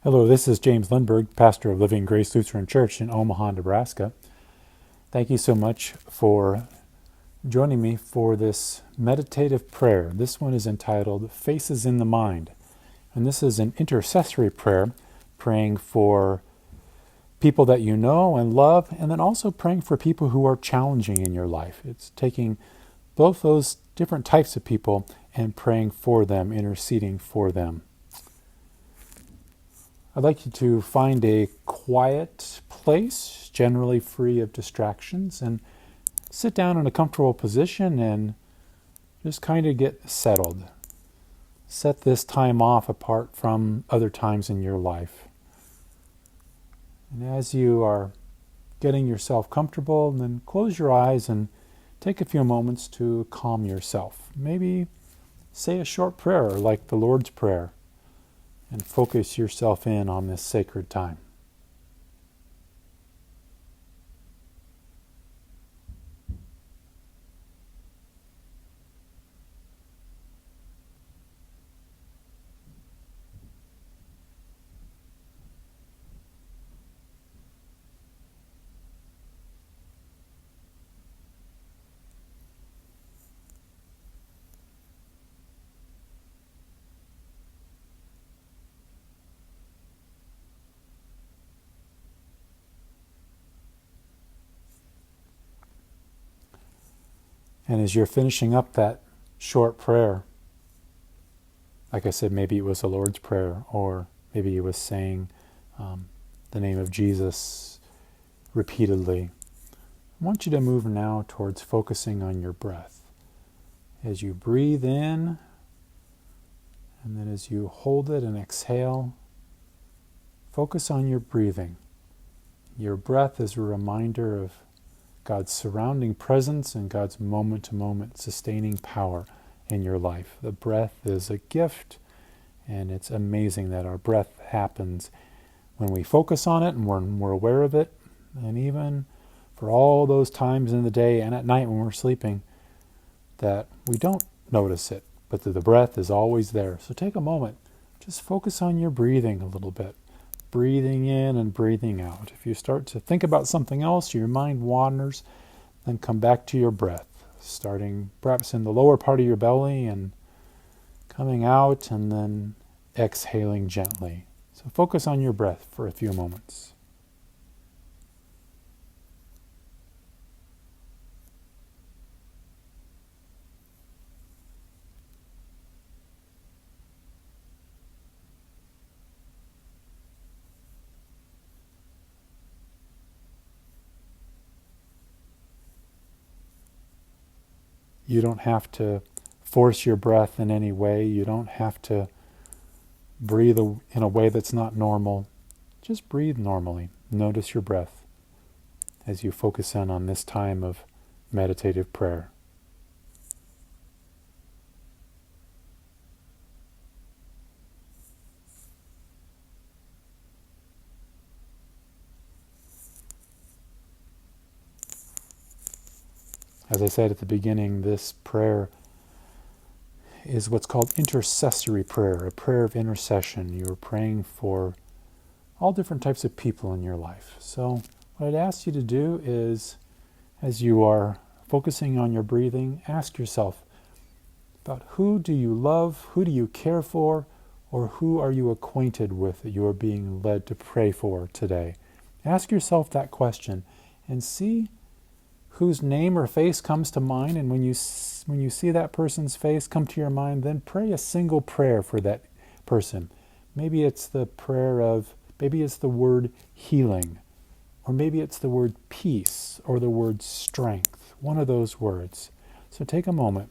Hello, this is James Lindberg, pastor of Living Grace Lutheran Church in Omaha, Nebraska. Thank you so much for joining me for this meditative prayer. This one is entitled Faces in the Mind. And this is an intercessory prayer, praying for people that you know and love, and then also praying for people who are challenging in your life. It's taking both those different types of people and praying for them, interceding for them. I'd like you to find a quiet place, generally free of distractions, and sit down in a comfortable position and just kind of get settled. Set this time off apart from other times in your life. And as you are getting yourself comfortable, then close your eyes and take a few moments to calm yourself. Maybe say a short prayer like the Lord's Prayer, and focus yourself in on this sacred time. And as you're finishing up that short prayer, like I said, maybe it was the Lord's Prayer, or maybe it was saying the name of Jesus repeatedly. I want you to move now towards focusing on your breath. As you breathe in, and then as you hold it and exhale, focus on your breathing. Your breath is a reminder of God's surrounding presence and God's moment-to-moment sustaining power in your life. The breath is a gift, and it's amazing that our breath happens when we focus on it and when we're aware of it, and even for all those times in the day and at night when we're sleeping that we don't notice it, but the breath is always there. So take a moment, just focus on your breathing a little bit. Breathing in and breathing out. If you start to think about something else, your mind wanders, then come back to your breath, starting perhaps in the lower part of your belly and coming out and then exhaling gently. So focus on your breath for a few moments. You don't have to force your breath in any way. You don't have to breathe in a way that's not normal. Just breathe normally. Notice your breath as you focus in on this time of meditative prayer. As I said at the beginning, this prayer is what's called intercessory prayer, a prayer of intercession. You're praying for all different types of people in your life. So what I'd ask you to do is, as you are focusing on your breathing, ask yourself about who do you love, who do you care for, or who are you acquainted with that you are being led to pray for today. Ask yourself that question and see whose name or face comes to mind, and when you see that person's face come to your mind, then pray a single prayer for that person. Maybe it's the word healing, or maybe it's the word peace, or the word strength, one of those words. So take a moment,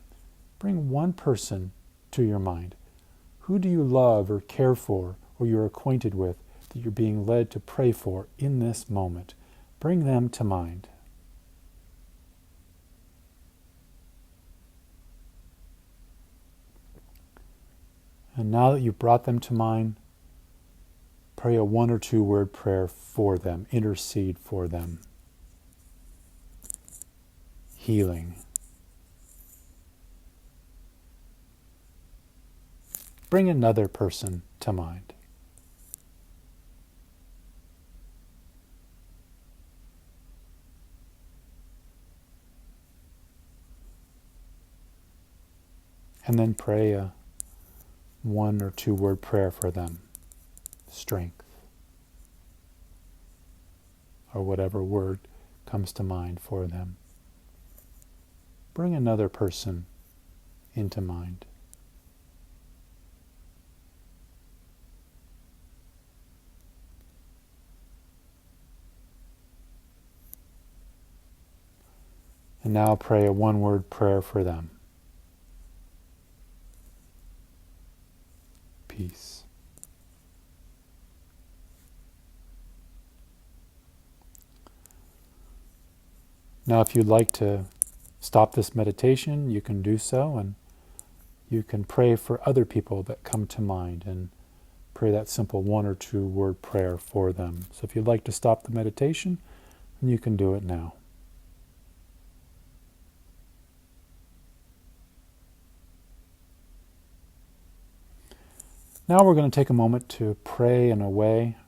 bring one person to your mind. Who do you love or care for, or you're acquainted with, that you're being led to pray for in this moment? Bring them to mind. And now that you've brought them to mind, pray a 1 or 2 word prayer for them. Intercede for them. Healing. Bring another person to mind. And then pray a 1 or 2 word prayer for them. Strength. Or whatever word comes to mind for them. Bring another person into mind. And now pray a 1 word prayer for them. Peace. Now if you'd like to stop this meditation, you can do so, and you can pray for other people that come to mind and pray that simple 1 or 2 word prayer for them. So if you'd like to stop the meditation, you can do it now. Now we're going to take a moment to pray in a way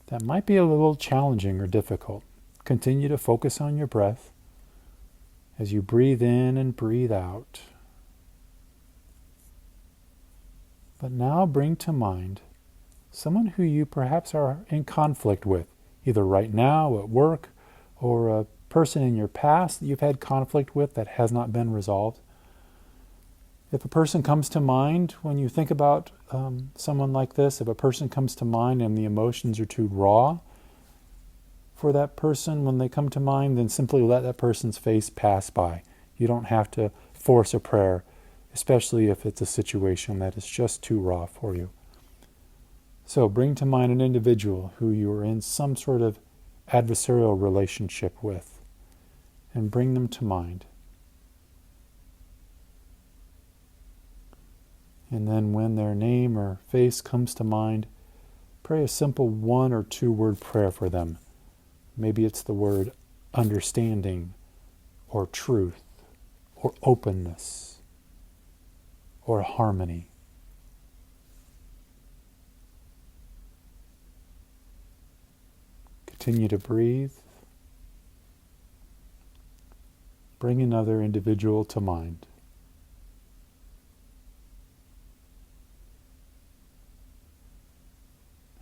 that might be a little challenging or difficult. Continue to focus on your breath as you breathe in and breathe out. But now bring to mind someone who you perhaps are in conflict with, either right now at work or a person in your past that you've had conflict with that has not been resolved. If a person comes to mind when you think about someone like this, if a person comes to mind and the emotions are too raw for that person when they come to mind, then simply let that person's face pass by. You don't have to force a prayer, especially if it's a situation that is just too raw for you. So bring to mind an individual who you are in some sort of adversarial relationship with, and bring them to mind. And then when their name or face comes to mind, pray a simple 1 or 2 word prayer for them. Maybe it's the word understanding, or truth, or openness, or harmony. Continue to breathe. Bring another individual to mind.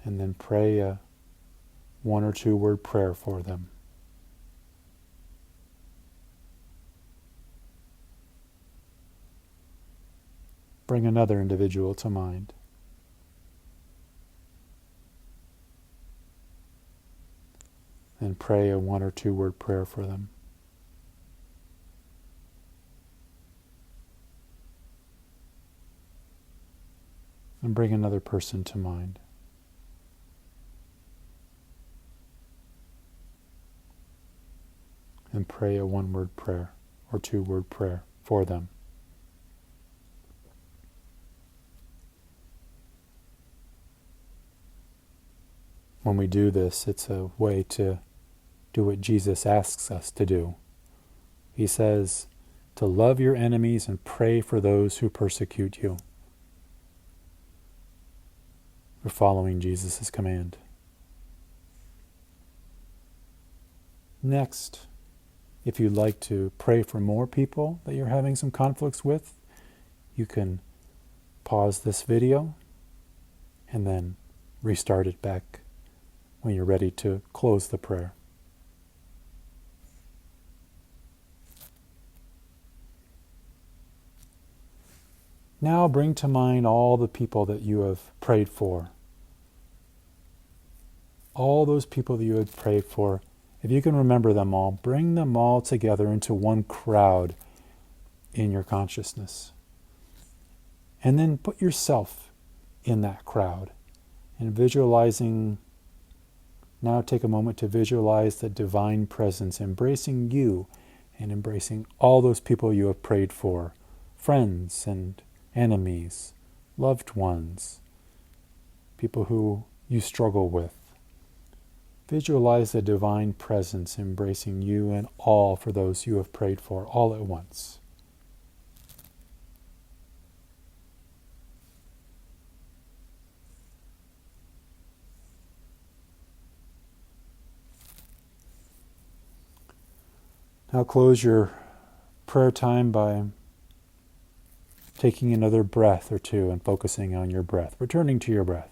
And then pray a 1 or 2 word prayer for them. Bring another individual to mind. And pray a 1 or 2 word prayer for them. And bring another person to mind. And pray a 1 word prayer or 2 word prayer for them. When we do this, it's a way to do what Jesus asks us to do. He says to love your enemies and pray for those who persecute you. We're following Jesus' command. Next, if you'd like to pray for more people that you're having some conflicts with, you can pause this video and then restart it back when you're ready to close the prayer. Now bring to mind all the people that you have prayed for. All those people that you have prayed for. If you can remember them all, bring them all together into one crowd in your consciousness. And then put yourself in that crowd. And visualizing, now take a moment to visualize the divine presence embracing you and embracing all those people you have prayed for, friends and enemies, loved ones, people who you struggle with. Visualize the divine presence embracing you and all for those you have prayed for, all at once. Now close your prayer time by taking another breath or two and focusing on your breath, returning to your breath.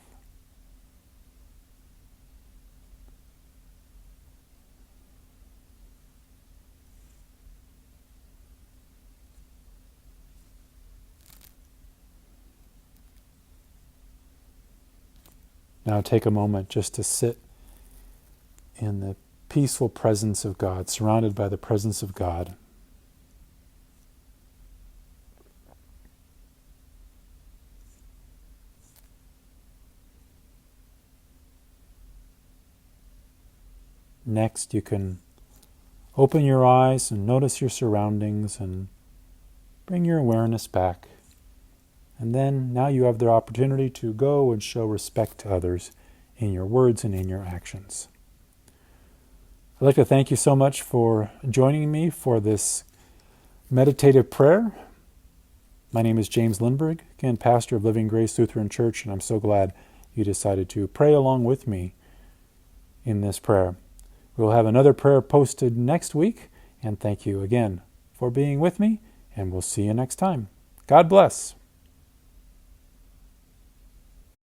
Now take a moment just to sit in the peaceful presence of God, surrounded by the presence of God. Next, you can open your eyes and notice your surroundings and bring your awareness back. And then, now you have the opportunity to go and show respect to others in your words and in your actions. I'd like to thank you so much for joining me for this meditative prayer. My name is James Lindberg, again, pastor of Living Grace Lutheran Church, and I'm so glad you decided to pray along with me in this prayer. We'll have another prayer posted next week, and thank you again for being with me, and we'll see you next time. God bless.